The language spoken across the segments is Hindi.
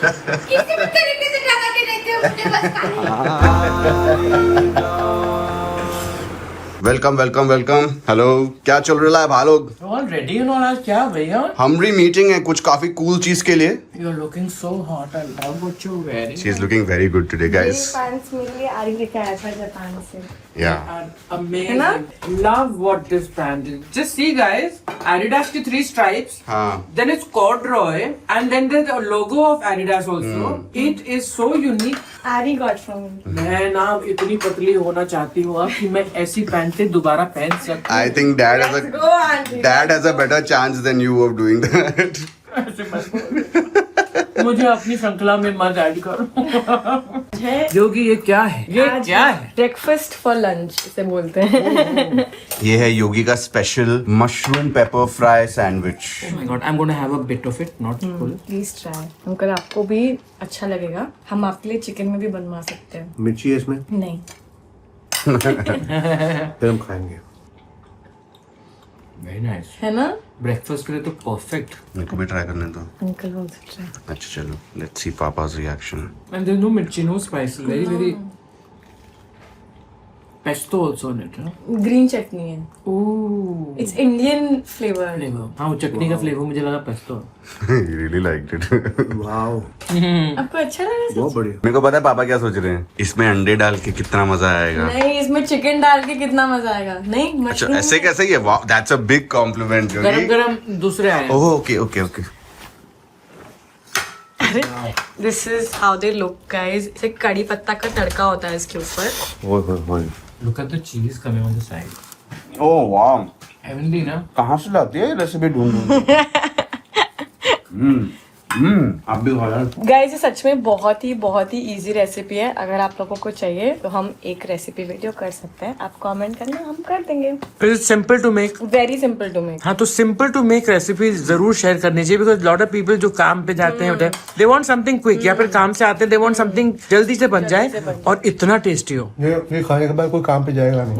किसी भी तरीके से ढका के देते हो मुझे बस वेलकम वेलकम वेलकम। हेलो, क्या चल रहा है भाई लोग? रेडी हो आज क्या भैया? हमारी मीटिंग है कुछ काफी कूल चीज के लिए। You are looking so hot. I love what you wearing. She is looking very good today guys. Pants मेरे लिए आरी लेके आया था जापान से। या Amazing. Love what this brand is. Just see guys, Adidas की 3 stripes. हाँ। Then it's corduroy and then there's a logo of Adidas also. It is so unique. आरी गॉट फ्रॉम मैं ना इतनी पतली होना चाहती हूँ अब कि मैं ऐसी पैंटें दोबारा पहन सकूँ। I think dad has a better chance than you of doing that. मुझे अपनी श्रृंखला में मत ऐड करो। योगी ये क्या है? ये क्या है? ब्रेकफास्ट फॉर लंच इसे बोलते हैं। ये है योगी का special mushroom paper fry sandwich. Oh my God, I'm going to have a bit of it, not full. Please try, uncle आपको भी अच्छा लगेगा। हम आपके लिए चिकन में भी बनवा सकते हैं। मिर्ची है इसमें? नहीं, फिर हम खाएंगे। Very nice. है ना? ब्रेकफास्ट के लिए तो परफेक्ट। मेरे को भी ट्राई करने दो। Uncle also try। अच्छा चलो, लेट्स सी पापा's reaction. And there's no mirchi, no spices. Very pesto also in it. Huh? Green chutney है। Ooh. It's Indian flavour. Flavor. हाँ वो चटनी का फ्लेवर मुझे लगा pesto. You really liked it. Wow, आपको अच्छा लगा? बहुत बढ़िया। मेरे को पता है पापा क्या सोच रहे हैं, इसमें अंडे डाल के कितना मजा आएगा। नहीं, इसमें चिकन डाल के कितना मजा आएगा। नहीं, अच्छा मशरूम ऐसे कैसे? ये वाह, दैट्स अ बिग कॉम्प्लीमेंट गरम योगी। गरम दूसरे आए। Oh okay okay okay. This is how they look guys. इसे कड़ी पत्ता का तड़का होता है इसके ऊपर। ओए होए होए। Look at the cheese coming on the side. ओह वाह, Heavenly ना? कहाँ से लाती है रेसिपी ढूंढ? आप भी खा यार। गाइस ये सच में बहुत ही इजी रेसिपी है। अगर आप लोगों को चाहिए तो हम एक रेसिपी वीडियो कर सकते हैं। आप कमेंट करना, हम कर देंगे। It's simple to make. Very simple to make. हाँ तो सिंपल टू मेक रेसिपी जरूर शेयर करनी चाहिए बिकॉज लॉट ऑफ पीपल जो काम पे जाते हैं दे वांट समथिंग क्विक या फिर काम से आते हैं दे वांट समथिंग जल्दी से बन जाए और इतना टेस्टी हो। ये खाने के बाद कोई काम पे जाएगा नहीं।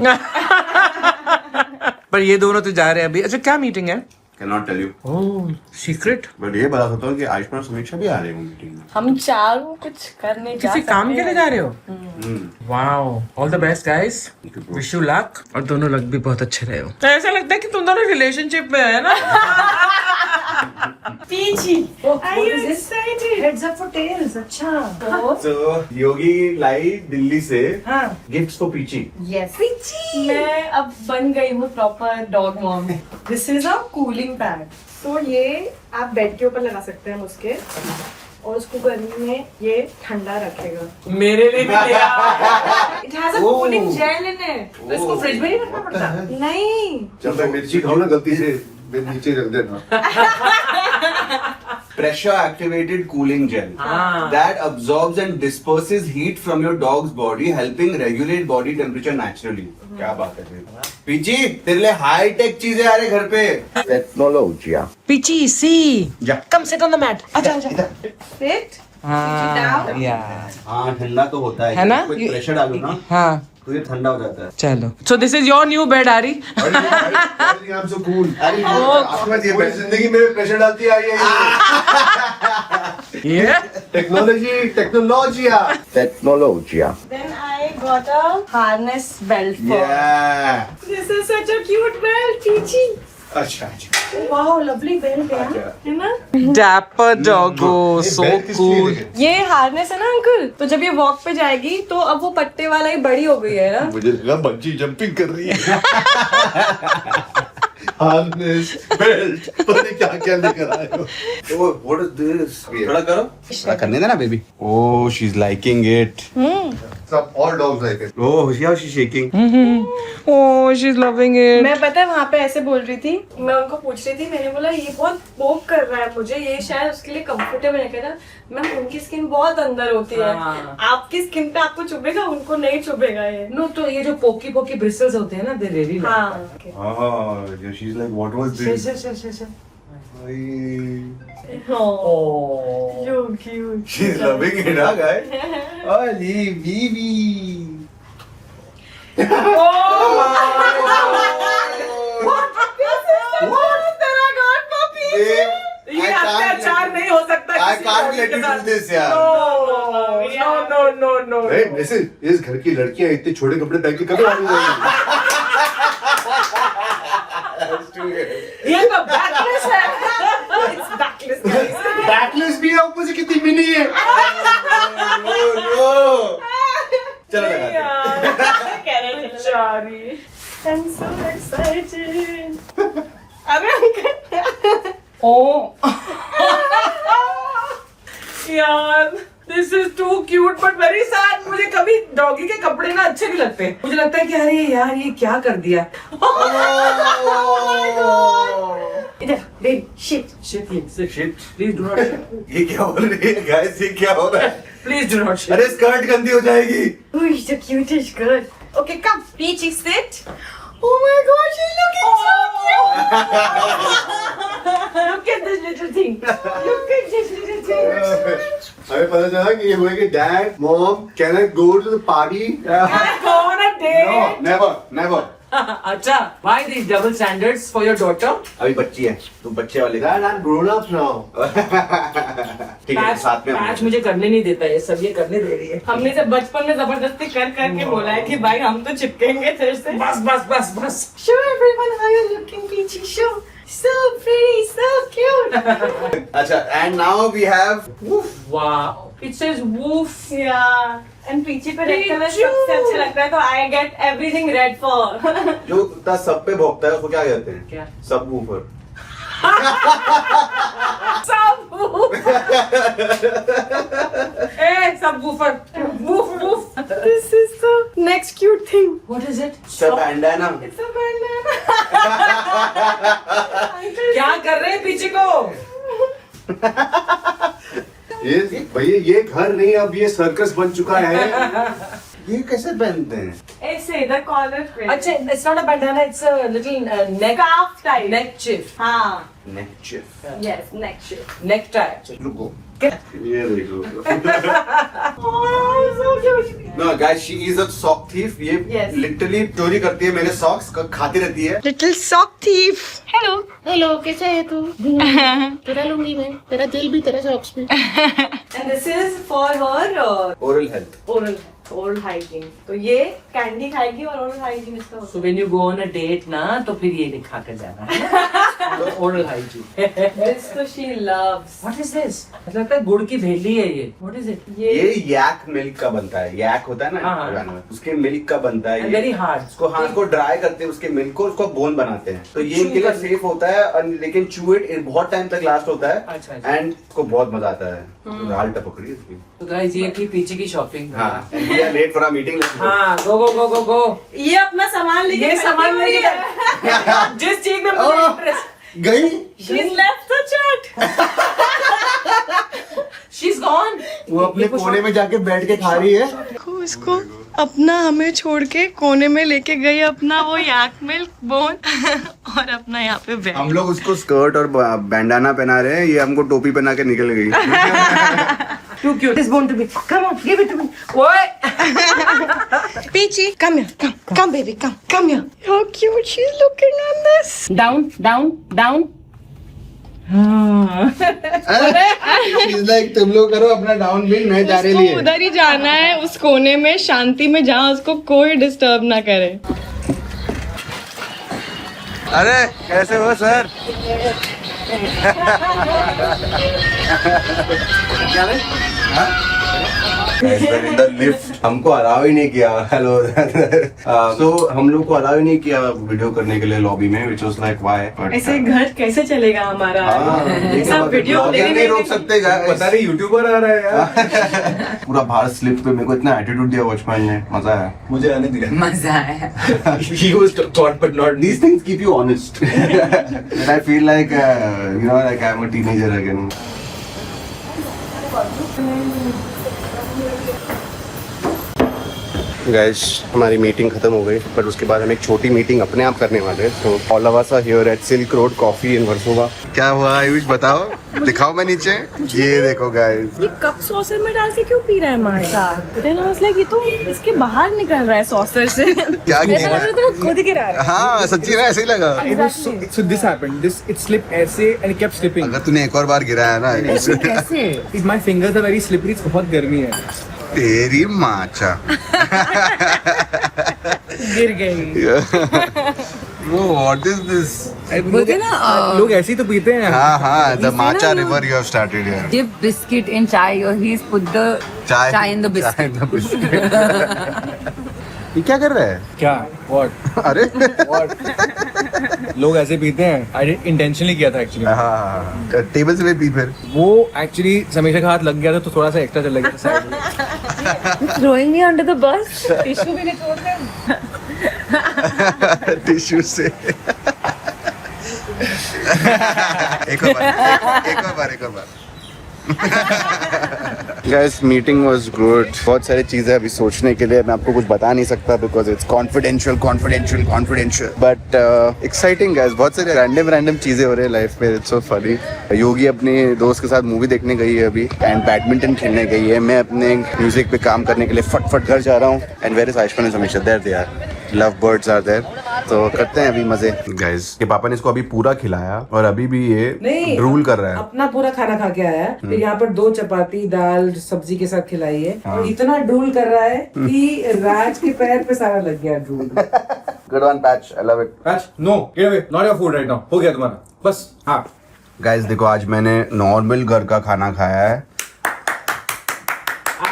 पर ये दोनों तो जा रहे हैं अभी। अच्छा क्या मीटिंग है? Cannot tell you. Oh secret. But ये बता सकता हूँ कि आयुष्मान समीक्षा भी आ रहे हैं मीटिंग में। हम चारों कुछ करने जा किसी काम के सकते लिए जा रहे हो? Wow, all the best guys, wish you luck. और दोनों लग भी बहुत अच्छे रहे हो। तो ऐसा लगता है कि तुम दोनों रिलेशनशिप में है ना? पीछी। Are you excited? Heads up for tails। अच्छा। So योगी लाई दिल्ली से हाँ। Gifts for Peachy. Yes। Peachy. मैं अब बन गई हूँ proper dog mom. This is a cooling pad. तो ये आप बेड के ऊपर लगा सकते हैं उसके, और उसको गर्मी में ये ठंडा रखेगा। मेरे लिए भी ले आओ। It has a cooling gel in it। तो इसको फ्रिज में नहीं रखना पड़ता? नहीं। जब मैं मिर्ची खाऊं ना गलती से नीचे रख देना। Pressure activated cooling gel that absorbs and disperses heat from your dog's body, helping regulate body temperature naturally. क्या बात है पीची, तेरे लिए हाई टेक चीजें आ रही घर पे। टेक्नोलॉजिया। पीची सी जा। Come sit on the mat. आजा आजा। Sit। हाँ ठंडा तो होता है ना? प्रेशर डालो ना हाँ तो ये ठंडा हो जाता है। चलो। So this is your new bad आरी। I'm so cool। ये पूरी जिंदगी में प्रेशर डालती आई है ये टेक्नोलॉजिया। Then I got a harness belt for. This is such a cute belt, Peachy. अच्छा Wow, lovely belt है ना? Dapper Doggo, so cool. ये हार्नेस है ना अंकल, तो जब ये वॉक पे जाएगी तो अब वो पट्टे वाला ही बड़ी हो गई है ना। मुझे लगा बंजी जंपिंग कर रही है। हार्नेस बेल्ट पता नहीं क्या क्या लेकर आए हो। What is this? थोड़ा करो। थोड़ा करने देना baby. Oh, she's liking it. सब all dogs like it। Oh, how she's shaking. Oh she is loving it. मैं पता है वहाँ पे ऐसे बोल रही थी, मैं उनको पूछ रही थी, मैंने बोला ये बहुत पोक कर रहा है मुझे, ये शायद उसके लिए कंफर्टेबल है। कहना मैम उनकी स्किन बहुत अंदर होती है, आपकी स्किन पे आपको चुभेगा, उनको नहीं चुभेगा ये। नो तो ये जो पोकी पोकी ब्रिस्टल्स होते हैं ना दे रियली हाँ। Oh, she's like what was this? So cute. She's loving it, huh, guys? Holy baby. What? तेरा God puppy। ये अत्याचार नहीं हो सकता I can't let you do this, यार. No. वैसे इस घर की लड़कियां इतने छोटे कपड़े पहन के कभी आगे जाएंगी? ये तो backless है. It's backless, guys. बैकलेस भी है, ऊपर से कितनी मिनी है. No. चलो लगा Sorry. I'm so excited. अरे अंकल. Oh. यार, this is too cute but very sad. मुझे कभी डॉगी के कपड़े ना अच्छे नहीं लगते. मुझे लगता है कि अरे यार ये क्या कर दिया. इधर, babe, shit. Shit. Please do not shit. ये क्या बोल रही है guys? ये क्या हो रहा है? Please do not shit. अरे स्कर्ट गंदी हो जाएगी. Ooh, the cutest girl. Okay, come. Peachy, sit. Oh my God, she's looking so cute. Look at this little thing. Look at this little thing. हमें पता चला कि ये बोलेंगे dad mom can I go to the party. Go on a date. No, never. अच्छा, why these double standards for your daughter? अभी बच्ची है, तू बच्चे वाले का. Dad I am grown up now. ठीक है, साथ में पैच मुझे करने नहीं देता, ये सब ये करने दे रही है. हमने से बचपन में जबरदस्ती कर करके बोला है कि भाई हम तो चिपकेंगे तेरे से. बस. Show everyone how you're looking, Peachy. Show. So pretty, so cute. अच्छा, and now we have Wow, it says woof. Yeah. And Peachy पे रेड कलर Pichu. सबसे अच्छा लगता है तो I get everything red for. जो कुत्ता सब पे भौंकता है उसको क्या कहते हैं? क्या? Subwoofer. Subwoofer. Woof. This is the next cute thing. What is it? सब बैंडाना. It's a banana. क्या कर रहे हैं पीछे को? ये भैया ये घर नहीं, अब ये सर्कस बन चुका है. ये कैसे पहनते हैं? ऐसे इधर कॉलर पे. अच्छा, it's not a bandana, it's a little neck Scarf type. neck chief. हाँ. Neck chief. Yes, neck shift. Necktie actually. रुको. ये देखो. Oh, so cute. No guys, she is a sock thief. ये Yes. literally चोरी करती है मेरे socks, खाती रहती है. Little sock thief. Hello. Hello, कैसा है तू? तेरा लूंगी मैं, तेरा दिल भी तेरा सॉक्स भी. And this is for her Oral health. oral hygiene. तो ये कैंडी खाएगी और oral hygiene इसका होता So when you go on a date ना, तो फिर ये दिखा कर जाना. Oral hygiene. है. This तो she loves. What is this? मतलब लगता है गुड़ की भेली है ये. What is it? ये yak milk का बनता है. yak होता है ना हाँ. हरियाणा में. उसके milk का बनता है. And ये. very hard. उसको हाथ को ड्राई करते हैं, उसके मिल्क को उसको बोन बनाते हैं. तो ये इनके लिए सेफ होता है और लेकिन chew it बहुत टाइम तक लास्ट होता है. अच्छा. एंड को बहुत मजा आता है. राल टपक रही है उसकी. तो guys ये थी पीछे की शॉपिंग. हाँ. We are late for our meeting. Let's go. हाँ, go. ये अपना सामान लेके ये सामान खड़ी हुई लेके है. जिस चीज में मुझे इंटरेस्ट. गई. She's left the chat. She's gone. वो अपने कोने में जाके बैठ के खा रही है. उसको अपना हमें छोड़ के कोने में लेके गई अपना वो याक मिल्क बोन और अपना यहाँ पे बैठ. हम लोग उसको स्कर्ट और बैंडाना पहना रहे हैं, ये हमको टोपी पहना के निकल गई. Too cute. It's born to be. Come on, give it to me. What? Peachy, come here. Come baby, come here. How cute she's looking on this. Down. She's like, तुम लोग करो अपना डाउन बिल, मैं जा रही उसको उधर ही जाना है उस कोने में शांति में जहाँ उसको कोई डिस्टर्ब ना करे. अरे कैसे हो सर? क्या है? इन द लिफ्ट हमको अलाउ ही नहीं किया. हेलो. तो हम लोग को अलाउ ही नहीं किया वीडियो करने के लिए लॉबी में, which was like why? ऐसे घर कैसे चलेगा हमारा? सब वीडियो नहीं रोक सकते. पता नहीं यूट्यूबर आ रहा है यार. पूरा भारत स्लिप पे मेरे को इतना एटीट्यूड दिया वॉचमैन ने. मजा आया. मुझे आने दिया. मजा आया. He was taught but not. These things keep you honest. And I feel like like I'm a teenager again. Guys हमारी मीटिंग खत्म हो गई, पर उसके बाद हम एक छोटी मीटिंग अपने आप करने वाले हैं. तो all of us are here at silk road coffee in Versova. क्या हुआ आयुष, बताओ, दिखाओ मैं नीचे. ये देखो गाइस, ये कप सॉसर में डाल के क्यों पी रहा है हमारे साथ? देन आई वाज लाइक ये तो इसके बाहर निकल रहा है सॉसर से. क्या ऐसा लग रहा था वो खुद गिरा रहा है. हाँ सच्ची में ऐसे ही लगा. So this happened. It slipped ऐसे and it kept slipping. अगर तूने एक और बार गिराया ना कैसे? My fingers are very slippery. बहुत गर्मी है. तेरी माचा. गिर गई. What is this? बोलते ना लोग ऐसे ही तो पीते हैं. हाँ, the matcha river you have started here. Dip biscuit in chai or he's put the chai in the biscuit. Chai in the biscuit. ये क्या कर रहा है? क्या? What? अरे लोग ऐसे पीते हैं. I didn't intentionally किया था actually. हाँ, टेबल से पी फिर. वो actually समीक्षा का हाथ लग गया था तो थोड़ा सा एक्स्ट्रा चल गया था side में. Throwing me under the bus. Tissue भी निचोड़ दे. टिश्यू से. एक और बार. Guys, meeting was good. बहुत सारी चीजें अभी सोचने के लिए मैं आपको कुछ बता नहीं सकता because it's confidential. But exciting guys. बहुत सारे random चीजें हो रही है लाइफ में. It's so funny. योगी अपने दोस्त के साथ मूवी देखने गई है अभी and बैडमिंटन खेलने गई है. मैं अपने म्यूजिक पे काम करने के लिए फट घर जा रहा हूँ. And where is Aishman and Samisha? There they are. Love birds are there. तो करते हैं अभी मजे. गाइस के पापा ने इसको अभी पूरा खिलाया और अभी भी ये ड्रूल कर रहा है. अपना पूरा खाना खा के आया है. फिर यहाँ पर 2 चपाती दाल सब्जी के साथ खिलाई है. और इतना ड्रूल कर रहा है कि राज के पैर पे सारा लग गया drool. Good one Patch. I love it. Patch, no, get away. Not your food right now. हो गया तुम्हारा. बस. हाँ. गाइस देखो आज मैंने नॉर्मल घर का खाना खाया है.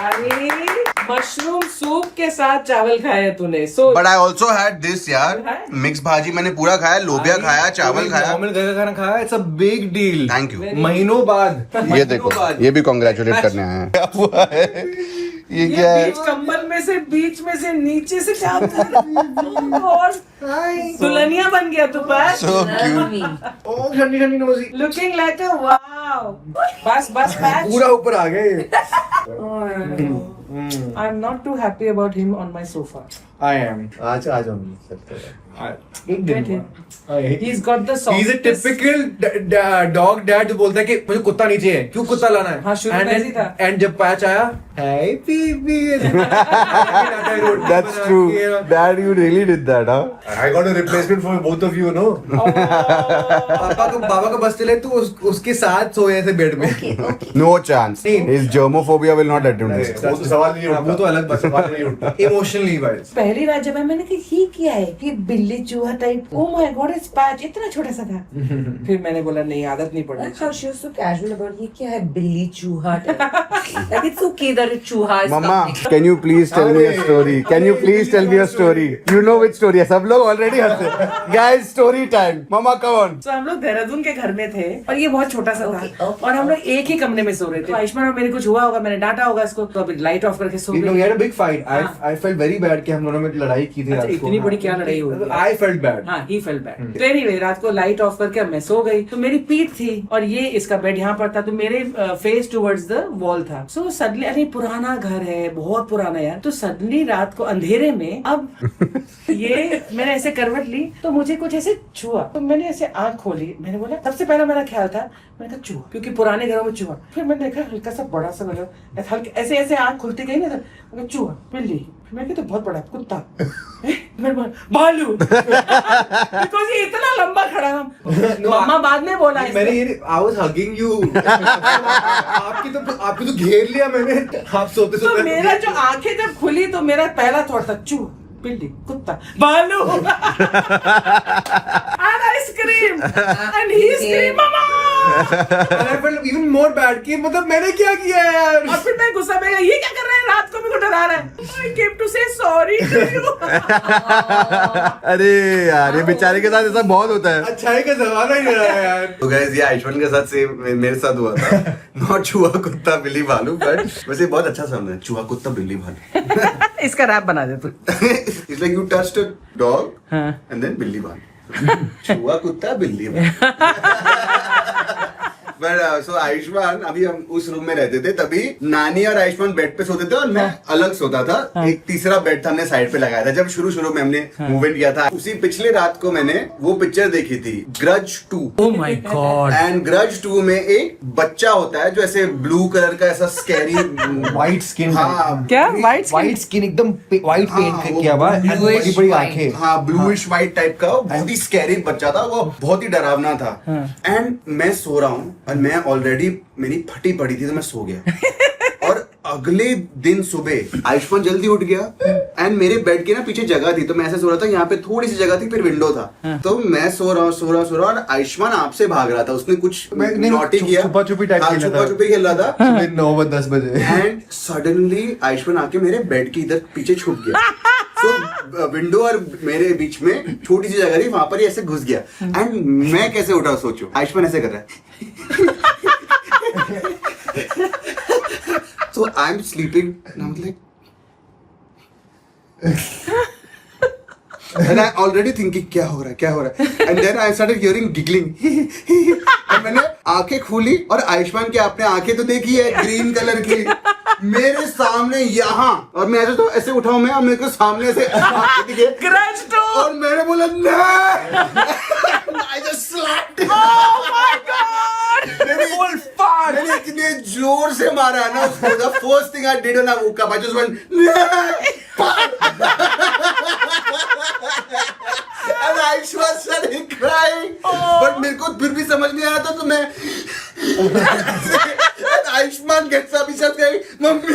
अरे मशरूम सूप के साथ चावल खाया तूने. So but I also had this यार. मिक्स भाजी मैंने पूरा खाया. लोबिया खाया, चावल खाया. नॉर्मल घर का खाना खाया. It's a big deal. Thank you. महीनों बाद. ये देखो, ये भी कॉन्ग्रेचुलेट करने आए हैं. क्या हुआ है? ये क्या है? बीच कंबल में से बीच में से नीचे से चादर और दुल्हनिया बन गया तू. पास So cute. ओ ठंडी ठंडी नोजी. Looking like a wow. बस पैच. पूरा ऊपर आ गए. I am not too happy about him on my sofa. I am. आज हम एक दिन. He's got the He's a typical dog dad जो बोलता है कि मुझे कुत्ता नहीं चाहिए. क्यों कुत्ता लाना है? हाँ, शुरू में ऐसे ही था. And जब पैच आया, hey baby. That's true. Dad, you really did that, huh? I got a replacement for both of you, no? बाबा का बस चले तो उसके साथ सोए ऐसे बेड में. No chance. His germophobia will not let him do it. वो तो सवाल नहीं उठता. वो तो अलग बात. सवाल नहीं उठता. Emotionally wise. पहली रात जब मैंने कहा ही क्या है कि बिल्ली चूहा type. Oh my God it's patch. इतना छोटा सा था. फिर मैंने बोला नहीं आदत नहीं पड़ी. How she was so casual about ये क्या है बिल्ली चूहा. Like it's okay that it's चूहा is Mama, coming. can you please tell me a story? Can you please tell me a story? You know which story है. सब लोग already हंसे. Guys, story time. Mama, come on. तो हम लोग देहरादून के घर में थे और ये बहुत छोटा सा था और हम लोग एक ही कमरे में सो रहे थे. तो आयुष्मान और मेरे कुछ हुआ होगा. मैंने डांटा होगा इसको तो अभी लाइट ऑफ करके सो We गए. had a big fight. I felt very bad कि हम दोनों में लड़ाई की थी रात को. इतनी बड़ी क्या लड़ाई हुई. I felt bad. हाँ ही फेल बैड. तो एनीवे रात को लाइट ऑफ करके मैं सो गई. तो मेरी पीठ थी और ये इसका बेड यहाँ पर था. तो मेरे फेस टुवर्ड्स द वॉल था. सो सडनली अरे पुराना घर है बहुत पुराना यार. तो सडनली रात को अंधेरे में अब ये मैंने ऐसे करवट ली तो मुझे कुछ ऐसे छुआ. तो मैंने ऐसे आंख खोली. मैंने बोला सबसे पहला मेरा ख्याल था मैंने कहा चूहा क्योंकि पुराने घरों में चूहा. फिर मैंने देखा हल्का सा बड़ा सा लगा. हल्के ऐसे ऐसे आंख खुलती गई ना तो चूहा बिल्ली. मैं कहता बहुत बड़ा कुत्ता. भालू. बिकॉज ये इतना लंबा खड़ा था. मम्मा बाद में बोला मैंने ये I was hugging you. आपकी तो घेर लिया मैंने. आप सोते तो सोते. मेरा जो आंखें जब खुली तो मेरा पहला थॉट था चूहा बिल्ली कुत्ता भालू. And I scream and he scream mama. And I felt even more bad कि मतलब मैंने क्या किया है यार. और फिर मैं गुस्सा में गया ये क्या कर रहा है रात को मेरे को डरा रहा है. I came to say sorry to you. अरे यार ये बेचारे के साथ ऐसा बहुत होता है. अच्छाई का जमाना ही रहा है यार. तो गाइस ये आयुष्मान के साथ से मेरे साथ हुआ था. नॉट चूहा कुत्ता बिल्ली भालू बट वैसे बहुत अच्छा साउंड है. चूहा कुत्ता बिल्ली भालू. इसका रैप बना दे तू. It's like you touched a dog and then बिल्ली भालू. चूहा कुत्ता बिल्ली भालू. पर सो आयुष्मान, अभी हम उस रूम में रहते थे, तभी नानी और आयुष्मान बेड पे सोते थे और मैं अलग सोता था। एक तीसरा बेड था हमने साइड पे लगाया था जब शुरू में हमने मूवमेंट किया था। उसी पिछले रात को मैंने वो पिक्चर देखी थी, grudge 2। Oh my God. And grudge 2 में एक बच्चा होता है जो ऐसे ब्लू कलर का ऐसा स्कैरी White skin. हाँ, क्या व्हाइट White skin एकदम white paint किया हुआ and बड़ी बड़ी आंखें. हाँ, ब्लूइश व्हाइट टाइप का, वो बहुत ही स्कैरी बच्चा था, वो बहुत ही डरावना था। एंड मैं सो रहा हूँ और मैं ऑलरेडी मेरी फटी पड़ी थी तो मैं सो गया। और अगले दिन सुबह आयुष्मान जल्दी उठ गया एंड मेरे बेड के ना पीछे जगह थी, तो मैं ऐसे सो रहा था, यहाँ पे थोड़ी सी जगह थी, फिर विंडो था, तो मैं सो रहा हूँ और आयुष्मान आपसे भाग रहा था। उसने कुछ नॉटी किया, छुपा छुपी टाइप खेल रहा था। छुपा छुपी खेल रहा था सुबह 9-10 बजे। एंड सडनली आयुष्मान आके मेरे बेड के इधर पीछे छुप गया। तो विंडो और मेरे बीच में छोटी सी जगह थी, वहां पर ही ऐसे घुस गया। एंड मैं कैसे उठा सोचो, आयुष्मान ऐसे कर रहा है। So I'm sleeping and I'm like, and I already thinking क्या हो रहा है, and then I started hearing giggling. and मैंने आंखें खोली और आयुष्मान की आपने आंखें तो देखी है ग्रीन कलर की, मेरे सामने यहाँ, और मैं ऐसे तो ऐसे उठाऊं मैं और मेरे को सामने से आंखें दिखे ग्रज 2 और मैंने बोला नहीं। I just slapped him. Oh my God. Full fart. मैंने इतने जोर से मारा ना उसको, the first thing I did when I woke up, I just went and Aishwarya started crying. But मेरे को फिर भी समझ नहीं आ रहा था, तो मैं and Aishman gets up, he starts crying, "Mummy,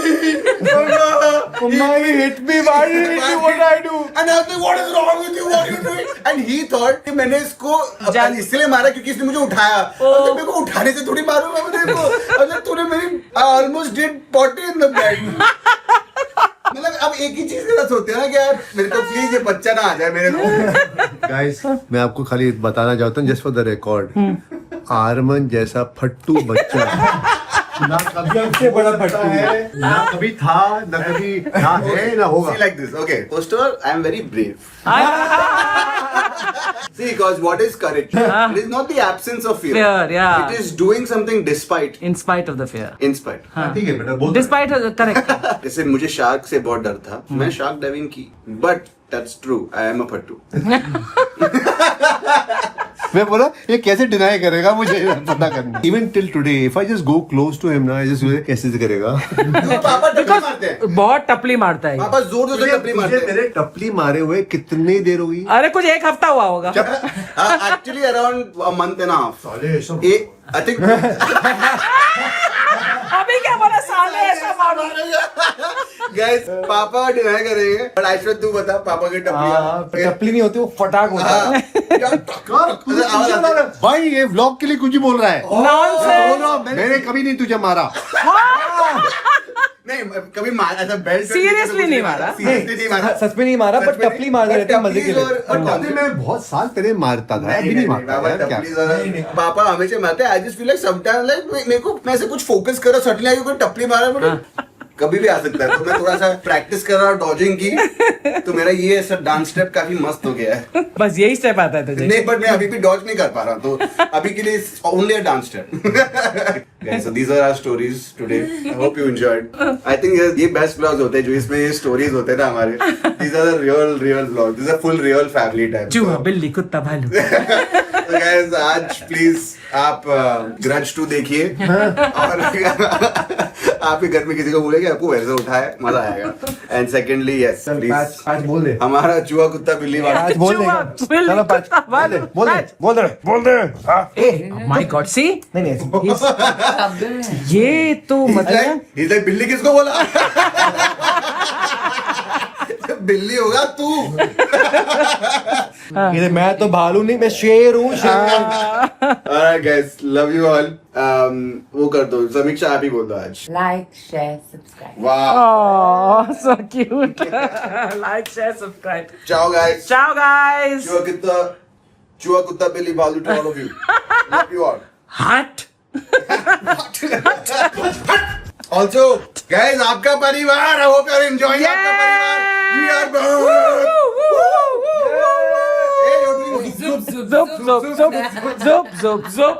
Mama, he hit me. Why did he hit me? What did I do?" And I was like, "What is wrong with you? What are you doing?" And he thought कि मैंने इसको इसलिए मारा क्योंकि इसने मुझे उठाया। और मेरे को उठाने से थोड़ी मारूंगा मैं तेरे को। अगर तूने मेरी I almost did potty in the bed. मतलब अब एक ही चीज के साथ होते हैं ना कि यार मेरे को प्लीज ये बच्चा ना आ जाए मेरे को। गाइस, मैं आपको खाली बताना चाहता हूँ, just for the record, Arman जैसा फट्टू बच्चा ना कभी हमसे बड़ा फट्टू है, ना कभी था, ना कभी ना है, ना होगा। See like this, okay. First of all, I am very brave. See, because what is courage? It is not the absence of fear. Fear, yeah. It is doing something despite. In spite of the fear. In spite. ठीक है बेटा, बोल। Despite correct. जैसे मुझे शार्क से बहुत डर था, मैं शार्क डाइविंग की, but that's true. I am a फट्टू। मैं बोला ये कैसे डिनाई करेगा, मुझे पता करना। Even till today if I just go close to him ना, आई जस्ट कैसे से करेगा। क्यों पापा टपली मारते हैं? बहुत टपली मारता है। पापा जोर जोर से टपली मारते हैं। मेरे टपली मारे हुए कितनी देर हो गई? अरे कुछ एक हफ्ता हुआ होगा। Actually around a month and a half. साले सब I think अभी क्या बोला साले ऐसा मारो। guys, पापा डिनाई करेंगे, but आयुष्मान तू बता पापा की टपली। टपली नहीं होती, वो फटाक होता है। भाई ये व्लॉग के लिए कुछ ही बोल रहा है। Nonsense. बोल रहा हूं, मैंने कभी नहीं तुझे मारा। नहीं कभी मारा ऐसा बेल्ट Seriously नहीं मारा? सीरियसली नहीं मारा, सच में नहीं मारा, पर टपली मार देते हैं मजे के लिए। अरे मैं बहुत साल पहले मारता था, अभी नहीं मारता यार, क्या? पापा हमेशा मारते हैं। I just feel like sometimes like मेरे को मैं ऐसे कुछ फोकस कर रहा हूं, सडनली आई कोई टपली मारा, मुझे कभी भी आ सकता है। तो मैं थोड़ा सा प्रैक्टिस कर रहा हूँ डॉजिंग की, तो मेरा ये ऐसा डांस स्टेप काफी मस्त हो गया है। बस यही स्टेप आता है तुझे। नहीं बट मैं अभी भी डॉज नहीं कर पा रहा हूँ, तो अभी के लिए only a dance step. Guys, so these are our stories today. I hope you enjoyed. I think ये बेस्ट vlogs होते हैं जो इसमें ये स्टोरीज होते हैं ना हमारे। These are the real vlogs. These are full real family time. चूहा बिल्ली कुत्ता भालू। तो guys, आज प्लीज आप ग्रज 2 देखिए और आपके घर में किसी को बोले कि आपको वैसे उठाए, मजा आएगा। एंड सेकेंडली यस प्लीज आज बोल दे, हमारा चूहा कुत्ता बिल्ली वाला आज बोल दे, चूहा, बिल्ली, चलो पाँच, कुत्ता, बोल दे, भालू, बोल दे, बोल दे, बोल दे, हाँ। माय गॉड सी नहीं ये तो मतलब He's like, बिल्ली किसको बोला? बिल्ली होगा तू। ये मैं तो भालू नहीं, मैं शेर हूँ, शेर। Alright guys, love you all. वो कर दो, समीक्षा आप ही बोल दो आज। Like, share, subscribe. वाह, oh so cute like share subscribe ciao guys. ciao guys चूहा कुत्ता बिल्ली भालू to all of you. Love you all. hot Also, guys, आपका परिवार, I hope you are enjoying आपका परिवार. We are back. Hey, you're doing zup zup zup zup zup zup zup zup